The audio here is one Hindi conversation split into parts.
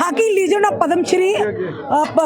हॉकी लीजेंड ऑफ पद्मश्री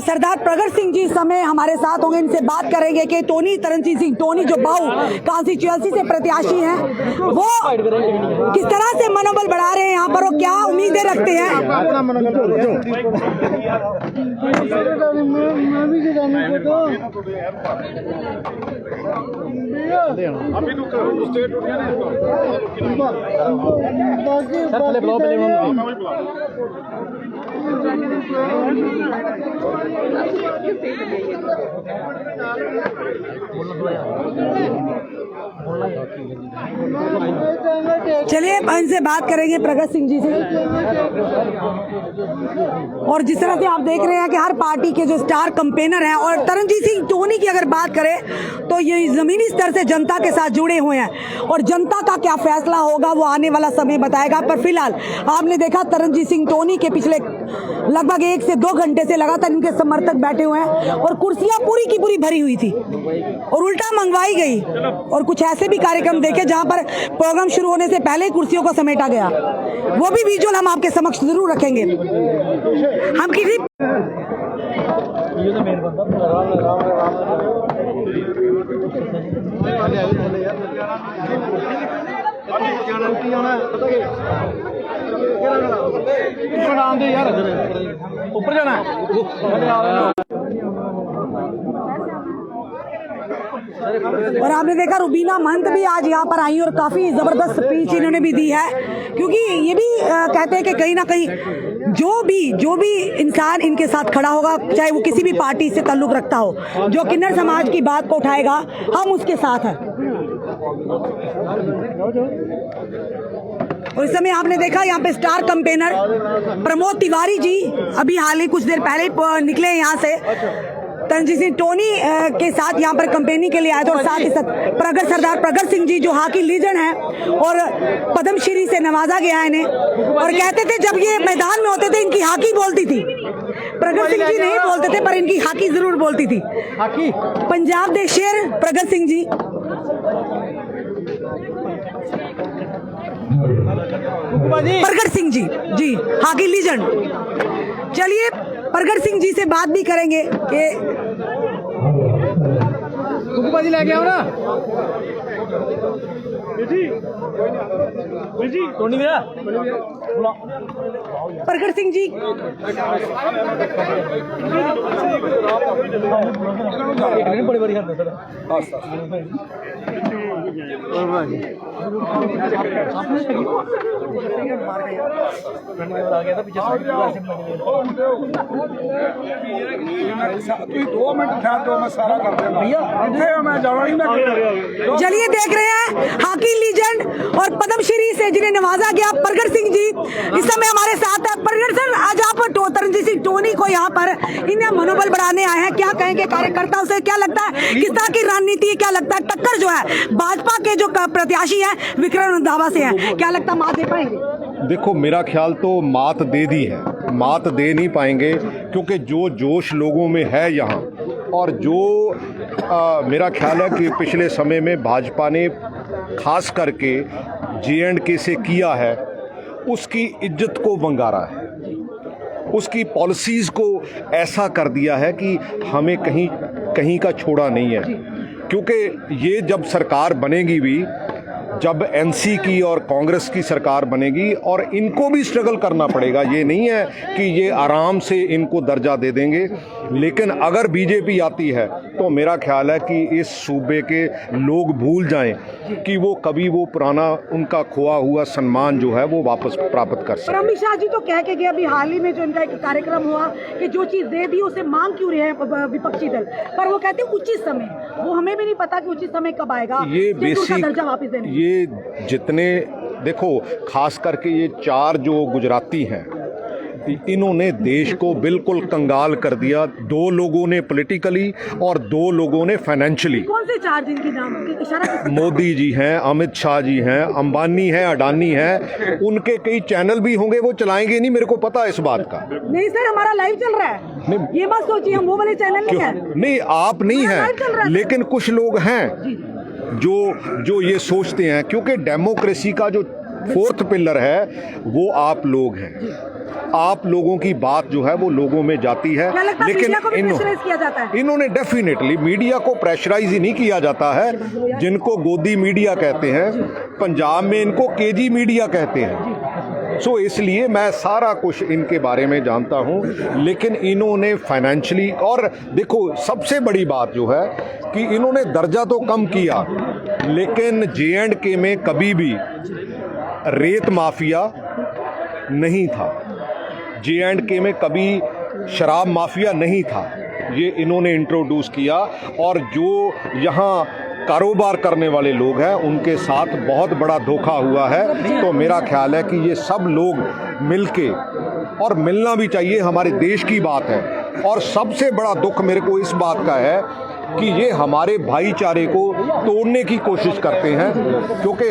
सरदार प्रगट सिंह जी इस समय हमारे साथ होंगे। इनसे बात करेंगे कि टोनी तरनजीत सिंह टोनी जो बाऊ कॉन्स्टिट्यूएंसी से प्रत्याशी हैं, वो किस तरह से मनोबल बढ़ा रहे हैं यहाँ पर, वो क्या उम्मीदें रखते हैं। चलिए इनसे बात करेंगे प्रगट सिंह जी से। और जिस तरह से आप देख रहे हैं कि हर पार्टी के जो स्टार कैंपेनर हैं, और तरनजीत सिंह टोनी की अगर बात करें तो ये जमीनी स्तर से जनता के साथ जुड़े हुए हैं, और जनता का क्या फैसला होगा वो आने वाला समय बताएगा। पर फिलहाल आपने देखा तरनजीत सिंह टोनी के पिछले लगभग 1 से 2 घंटे से लगातार इनके समर्थक बैठे हुए हैं, और कुर्सियां पूरी की पूरी भरी हुई थी और उल्टा मंगवाई गई। और कुछ ऐसे भी कार्यक्रम देखे जहां पर प्रोग्राम शुरू होने से पहले ही कुर्सियों को समेटा गया। वो भी विजुअल हम आपके समक्ष जरूर रखेंगे। हम किसी ऊपर जाना है। और आपने देखा रुबीना महंत भी आज यहाँ पर आई और काफी जबरदस्त स्पीच इन्होंने भी दी है, क्योंकि ये भी कहते हैं कि कहीं ना कहीं जो भी इंसान इनके साथ खड़ा होगा, चाहे वो किसी भी पार्टी से ताल्लुक रखता हो, जो किन्नर समाज की बात को उठाएगा, हम उसके साथ हैं। और इस समय आपने देखा यहाँ पे स्टार कैंपेनर प्रमोद तिवारी जी अभी हाल ही कुछ देर पहले निकले यहाँ से तरनजीत सिंह टोनी के साथ यहाँ पर कैंपेनिंग के लिए आए थे, और साथ ही साथ सरदार प्रगट सिंह जी जो हॉकी लीजेंड हैं और पद्मश्री से नवाजा गया है इन्हें। और कहते थे जब ये मैदान में होते थे इनकी हॉकी बोलती थी, प्रगट सिंह जी नहीं बोलते थे पर इनकी हॉकी जरूर बोलती थी। पंजाब दे शेर प्रगट सिंह जी। प्रगट सिंह जी हॉकी लीजेंड। चलिए प्रगट सिंह जी से बात भी करेंगे कि बाजी लेके आओ ना टोनी भैया। प्रगट सिंह जी बड़ी बड़ी चलिए देख रहे हैं हॉकी लीजेंड और पद्मश्री से जिन्हें नवाजा गया प्रगट सिंह जी इस समय हमारे साथ है। प्रगट सर, आज आप तरनजीत सिंह टोनी को यहाँ पर इन्हें मनोबल बढ़ाने आए हैं, क्या कहेंगे कार्यकर्ताओं से? क्या लगता है किस तरह की रणनीति है? क्या लगता है टक्कर जो है भाजपा के जो प्रत्याशी है विक्रम रंधावा से है, क्या लगता है मात दे पाएंगे? देखो, मेरा ख्याल तो मात दे दी है, मात दे नहीं पाएंगे, क्योंकि जो जोश लोगों में है यहाँ, और जो मेरा ख्याल है कि पिछले समय में भाजपा ने खास करके J&K से किया है, उसकी इज्जत को वंगारा है, उसकी पॉलिसीज़ को ऐसा कर दिया है कि हमें कहीं का छोड़ा नहीं है। क्योंकि ये जब सरकार बनेगी भी, जब NC की और कांग्रेस की सरकार बनेगी, और इनको भी स्ट्रगल करना पड़ेगा। ये नहीं है कि ये आराम से इनको दर्जा दे देंगे, लेकिन अगर बीजेपी आती है तो मेरा ख्याल है कि इस सूबे के लोग भूल जाएं कि वो कभी वो पुराना उनका खोआ हुआ सम्मान जो है वो वापस प्राप्त कर सकें। अमित शाह जी तो कह के गए अभी हाल ही में जो इनका एक कार्यक्रम हुआ कि जो चीज़ दे दी उसे मांग क्यों रहे हैं विपक्षी दल, पर वो कहते हैं उचित समय, वो हमें भी नहीं पता कि उचित समय कब आएगा ये बेसिक दर्जा वापस देने। ये जितने देखो, खास करके ये 4 जो गुजराती हैं, इन्होंने देश को बिल्कुल कंगाल कर दिया। 2 लोगों ने पॉलिटिकली और 2 लोगों ने फाइनेंशियली। कौन से 4 जिनकी नाम इशारा? मोदी जी हैं, अमित शाह जी हैं, अंबानी हैं, अडानी हैं। उनके कई चैनल भी होंगे, वो चलाएंगे नहीं, मेरे को पता है इस बात का। नहीं सर, हमारा लाइव चल रहा है, ये मत सोचिए हम वो वाले चैनल नहीं है। नहीं, आप नहीं हैं, लेकिन कुछ लोग हैं जो ये सोचते हैं, क्योंकि डेमोक्रेसी का जो फोर्थ पिलर है वो आप लोग हैं। आप लोगों की बात जो है वो लोगों में जाती है, क्या लगता है लेकिन मीडिया को भी प्रेशराइज किया जाता है? इन्होंने डेफिनेटली मीडिया को प्रेशराइज ही नहीं किया जाता है, जिनको गोदी मीडिया कहते हैं, पंजाब में इनको केजी मीडिया कहते हैं। सो इसलिए मैं सारा कुछ इनके बारे में जानता हूं, लेकिन इन्होंने फाइनेंशियली, और देखो सबसे बड़ी बात जो है कि इन्होंने दर्जा तो कम किया, लेकिन J&K में कभी भी रेत माफिया नहीं था, J&K में कभी शराब माफिया नहीं था, ये इन्होंने इंट्रोड्यूस किया। और जो यहाँ कारोबार करने वाले लोग हैं उनके साथ बहुत बड़ा धोखा हुआ है। तो मेरा ख्याल है कि ये सब लोग मिलके, और मिलना भी चाहिए, हमारे देश की बात है। और सबसे बड़ा दुख मेरे को इस बात का है कि ये हमारे भाईचारे को तोड़ने की कोशिश करते हैं, क्योंकि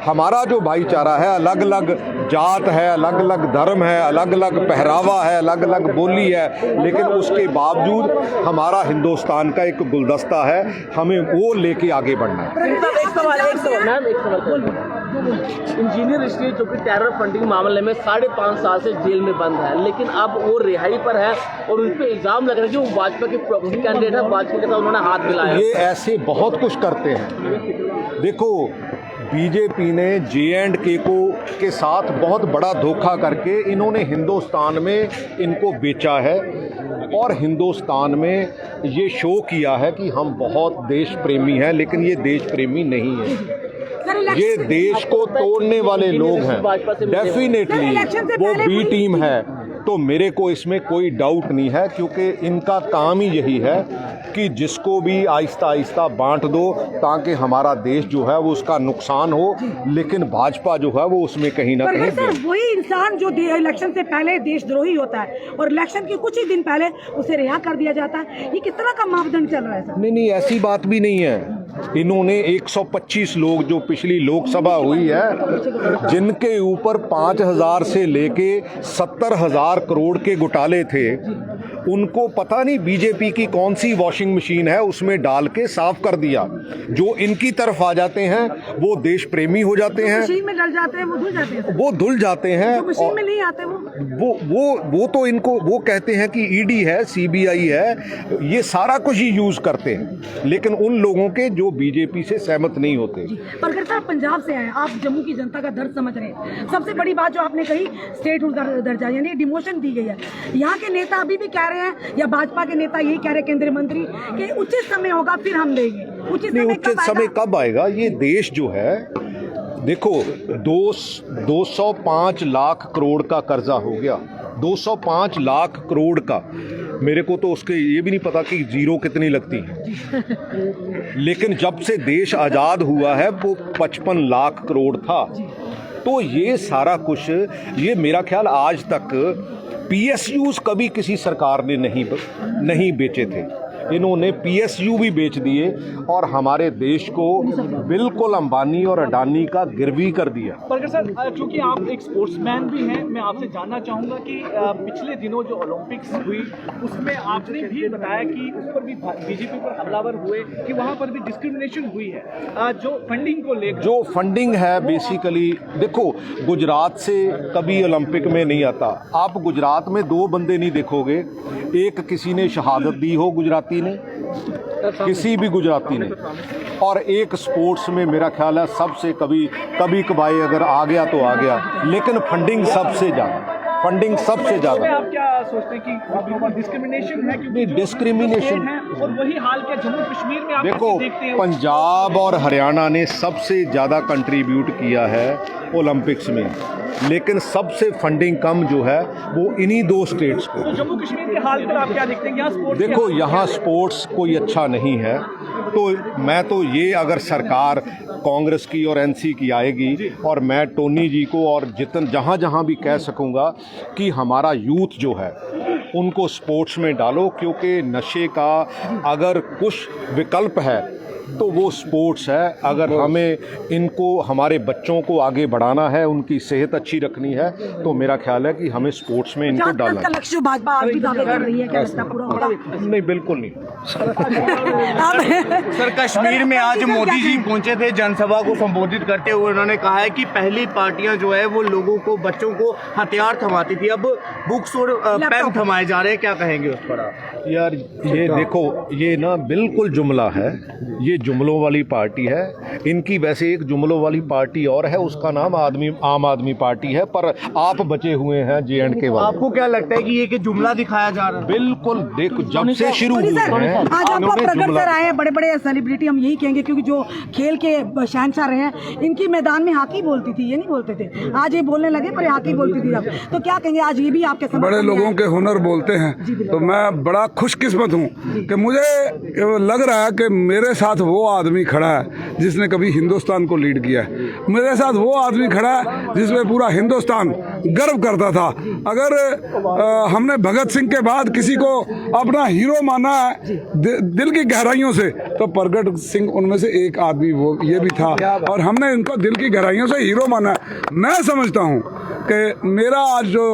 हमारा जो भाईचारा है, अलग अलग जात है, अलग अलग धर्म है, अलग अलग पहरावा है, अलग अलग बोली है, लेकिन उसके बावजूद हमारा हिंदुस्तान का एक गुलदस्ता है, हमें वो लेके आगे बढ़ना है। एक सवाल इंजीनियर स्टेट जो कि टेरर फंडिंग मामले में 5.5 साल से जेल में बंद है, लेकिन अब वो रिहाई पर है और उन पर इल्जाम लग रहा है कि वो भाजपा के कैंडिडेट है, भाजपा के साथ उन्होंने हाथ मिलाया। ये ऐसे बहुत कुछ करते हैं। देखो, बीजेपी ने J&K के साथ बहुत बड़ा धोखा करके इन्होंने हिंदुस्तान में इनको बेचा है, और हिंदुस्तान में ये शो किया है कि हम बहुत देश प्रेमी हैं, लेकिन ये देश प्रेमी नहीं है। ये देश को तोड़ने वाले लोग हैं, डेफिनेटली वो बी टीम है। तो मेरे को इसमें कोई डाउट नहीं है, क्योंकि इनका काम ही यही है कि जिसको भी आहिस्ता आहिस्ता बांट दो ताकि हमारा देश जो है वो उसका नुकसान हो, लेकिन भाजपा जो है वो उसमें कहीं ना कहीं। सर, वही इंसान जो इलेक्शन से पहले देशद्रोही होता है और इलेक्शन के कुछ ही दिन पहले उसे रिहा कर दिया जाता है, ये किस तरह का मापदंड चल रहा है सर? नहीं, ऐसी बात भी नहीं है। इन्होंने 125 लोग, जो पिछली लोकसभा हुई है, जिनके ऊपर 5,000 से लेके 70,000 करोड़ के घोटाले थे, उनको पता नहीं बीजेपी की कौन सी वॉशिंग मशीन है उसमें डाल के साफ कर दिया। जो इनकी तरफ आ जाते हैं वो देश प्रेमी हो जाते हैं, मशीन में डल जाते हैं, वो धुल जाते हैं, वो धुल जाते हैं। मशीन में नहीं आते वो तो इनको वो कहते हैं कि ईडी है, सीबीआई है, ये सारा कुछ ही यूज करते हैं, लेकिन उन लोगों के जो बीजेपी से सहमत नहीं होते। पर अगर सर पंजाब से आए, आप जम्मू की जनता का दर्द समझ रहे हैं। सबसे बड़ी बात जो आपने कही, स्टेट दर्जा यानी डिमोशन दी गई है। यहाँ के नेता अभी भी कह रहे हैं, या भाजपा के नेता यही कह रहे हैं, केंद्रीय मंत्री, कि उचित समय होगा फिर हम देंगे। उचित समय कब आएगा? ये देश जो है, देखो 205 लाख करोड़ का कर्जा हो गया, 205 लाख करोड़ का। मेरे को तो उसके ये भी नहीं पता कि जीरो कितनी लगती है, लेकिन जब से देश आज़ाद हुआ है वो 55 लाख करोड़ था। तो ये सारा कुछ, ये मेरा ख्याल आज तक PSUs कभी किसी सरकार ने नहीं बेचे थे। इन्होंने PSU भी बेच दिए और हमारे देश को बिल्कुल अंबानी और अडानी का गिरवी कर दिया। पर सर, क्योंकि आप एक स्पोर्ट्समैन भी हैं, मैं आपसे जानना चाहूँगा कि पिछले दिनों जो ओलंपिक्स हुई उसमें आपने भी बताया कि उस पर भी बीजेपी पर हमलावर हुए, कि वहाँ पर भी डिस्क्रिमिनेशन हुई है जो फंडिंग को लेकर। जो फंडिंग है बेसिकली, देखो गुजरात से कभी ओलंपिक में नहीं आता। आप गुजरात में 2 बंदे नहीं देखोगे, एक किसी ने शहादत दी हो गुजराती ने, किसी भी गुजराती ने, और एक स्पोर्ट्स में मेरा ख्याल है सबसे कभी कभाई अगर आ गया तो आ गया, लेकिन फंडिंग सबसे ज़्यादा। आप क्या सोचते हैं कि डिस्क्रिमिनेशन है? क्योंकि डिस्क्रिमिनेशन है, और वही हाल क्या जम्मू कश्मीर में आप देखो, देखते हैं? पंजाब और हरियाणा ने सबसे ज़्यादा कंट्रीब्यूट किया है ओलंपिक्स में, लेकिन सबसे फंडिंग कम जो है वो इन्हीं 2 स्टेट्स को। तो जम्मू कश्मीर के हाल पर आप क्या देखते हैं? यहाँ स्पोर्ट्स, देखो यहाँ स्पोर्ट्स कोई अच्छा नहीं है। तो मैं तो ये, अगर सरकार कांग्रेस की और NC की आएगी, और मैं टोनी जी को और जहाँ भी कह सकूँगा कि हमारा यूथ जो है उनको स्पोर्ट्स में डालो, क्योंकि नशे का अगर कुछ विकल्प है तो वो स्पोर्ट्स है। अगर हमें इनको, हमारे बच्चों को आगे बढ़ाना है, उनकी सेहत अच्छी रखनी है, तो मेरा ख्याल है कि हमें स्पोर्ट्स में इनको डालना का लक्ष्य भाजपा आज भी दावे कर रही है, क्या लगता है पूरा होगा? नहीं, बिल्कुल नहीं। सर, कश्मीर में आज मोदी जी पहुंचे थे, जनसभा को संबोधित करते हुए उन्होंने कहा है कि पहली पार्टियां जो है वो लोगों को, बच्चों को हथियार थमाती थी, अब बुक्स और पेन थमाए जा रहे हैं, क्या कहेंगे उस पर आप? यार ये देखो, ये ना बिल्कुल जुमला है, ये जुमलों वाली पार्टी है। इनकी वैसे एक जुमलों वाली पार्टी और है, उसका नाम आम आदमी पार्टी है, पर आप बचे हुए हैं J&K वाले। आपको क्या लगता है कि ये कि जुमला दिखाया जा रहा है? बिल्कुल, देखो जब से शुरू हुए हैं आज आपका इन्होंने प्रगट जुमला, सर आए हैं, बड़े बड़े सेलिब्रिटी, हम यही कहेंगे, क्योंकि जो खेल के शहंशाह रहे हैं, इनकी मैदान में हॉकी बोलती थी, ये नहीं बोलते थे, आज ये बोलने लगे, पर हॉकी बोलती थी। अब तो क्या कहेंगे, आज ये भी आपके समर्थन बड़े में लोगों आए? के हुनर बोलते हैं, तो मैं बड़ा खुशकिस्मत हूँ कि मुझे लग रहा है कि मेरे साथ वो आदमी खड़ा है जिसने कभी हिंदुस्तान को लीड किया है। मेरे साथ वो आदमी खड़ा है जिसमें पूरा हिंदुस्तान गर्व करता था। अगर हमने भगत सिंह के बाद किसी को अपना हीरो माना है दिल की गहराइयों से, तो प्रगट सिंह उनमें से एक आदमी वो ये भी था, और हमने इनको दिल की गहराइयों से हीरो माना है। मैं समझता हूँ कि मेरा आज जो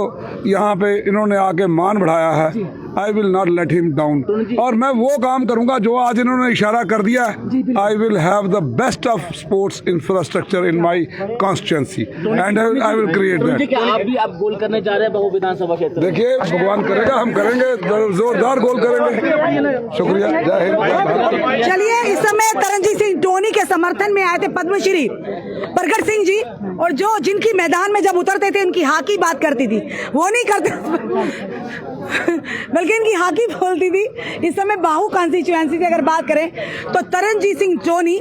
यहाँ पे इन्होंने आके मान बढ़ाया है, I will not let him down, और मैं वो काम करूंगा जो आज इन्होंने इशारा कर दिया है। I will have the best of sports infrastructure in my constituency and I will create that. आप गोल करने जा रहे हैं बहु विधानसभा क्षेत्र? देखिए, भगवान करेगा, हम करेंगे, जोरदार गोल करेंगे। शुक्रिया, जय हिंद। चलिए, इस समय तरनजीत सिंह टोनी के समर्थन में आए थे पद्मश्री प्रगट सिंह जी, और जो जिनकी मैदान में जब उतरते थे उनकी हॉकी बात करती थी, वो नहीं करते बल्कि इनकी हॉकी बोलती थी। इस समय बाहू कॉन्स्टिट्यूएंसी से अगर बात करें तो तरनजीत सिंह टोनी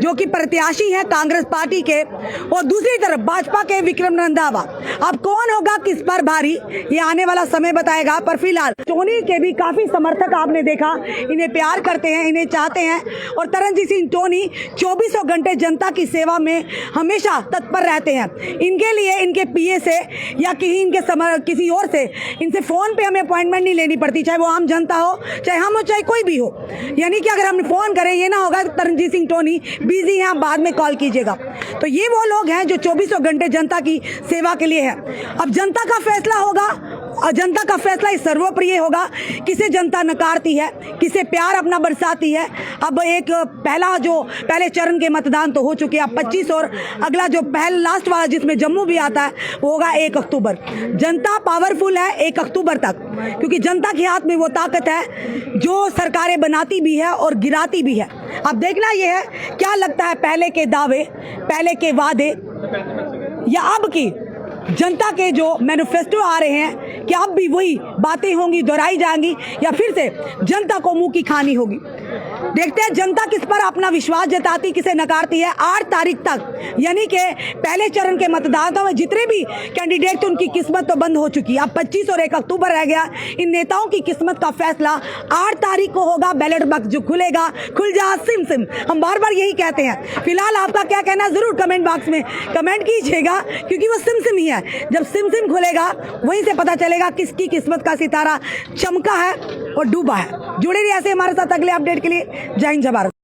जो कि प्रत्याशी हैं कांग्रेस पार्टी के, और दूसरी तरफ भाजपा के विक्रम रंधावा। अब कौन होगा किस पर भारी, ये आने वाला समय बताएगा। पर फिलहाल टोनी के भी काफी समर्थक आपने देखा, इन्हें प्यार करते हैं, इन्हें चाहते हैं, और तरनजीत सिंह टोनी 24 घंटे जनता की सेवा में हमेशा तत्पर रहते हैं। इनके लिए इनके पीए से या किसी और से, इनसे फोन पे हमें अपॉइंटमेंट नहीं लेनी पड़ती, चाहे वो आम जनता हो, चाहे हम हो, चाहे कोई भी हो। यानी कि अगर हम फोन करें, ये ना होगा तरनजीत सिंह टोनी बिजी हैं, आप बाद में कॉल कीजिएगा। तो ये वो लोग हैं जो 24 घंटे जनता की सेवा के लिए है। अब जनता का फैसला होगा, और जनता का फैसला इस सर्वप्रिय होगा, किसे जनता नकारती है, किसे प्यार अपना बरसाती है। अब एक पहले चरण के मतदान तो हो चुके हैं, अब 25 और अगला जो लास्ट वाला जिसमें जम्मू भी आता है वो होगा 1 अक्टूबर। जनता पावरफुल है 1 अक्टूबर तक, क्योंकि जनता के हाथ में वो ताकत है जो सरकारें बनाती भी है और गिराती भी है। अब देखना ये है, क्या लगता है, पहले के दावे, पहले के वादे, या अब की जनता के जो मैनिफेस्टो आ रहे हैं, क्या अब भी वही बातें होंगी, दोहराई जाएंगी, या फिर से जनता को मुंह की खानी होगी। देखते हैं जनता किस पर अपना विश्वास जताती, किसे नकारती है। 8 तारीख तक, यानी कि पहले चरण के मतदाताओं में जितने भी कैंडिडेट थे उनकी किस्मत तो बंद हो चुकी है। अब 25 और 1 अक्टूबर रह गया। इन नेताओं की किस्मत का फैसला 8 तारीख को होगा। बैलेट बॉक्स जो खुलेगा, खुल जा सिम सिम, हम बार बार यही कहते हैं। फिलहाल आपका क्या कहना है, जरूर कमेंट बॉक्स में कमेंट कीजिएगा, क्योंकि वो सिम सिम ही है। जब सिम सिम खुलेगा, वहीं से पता चलेगा किसकी किस्मत का सितारा चमका है और डूबा है। जुड़े रहिए ऐसे हमारे साथ अगले अपडेट के लिए। जय हिंद, जय भारत।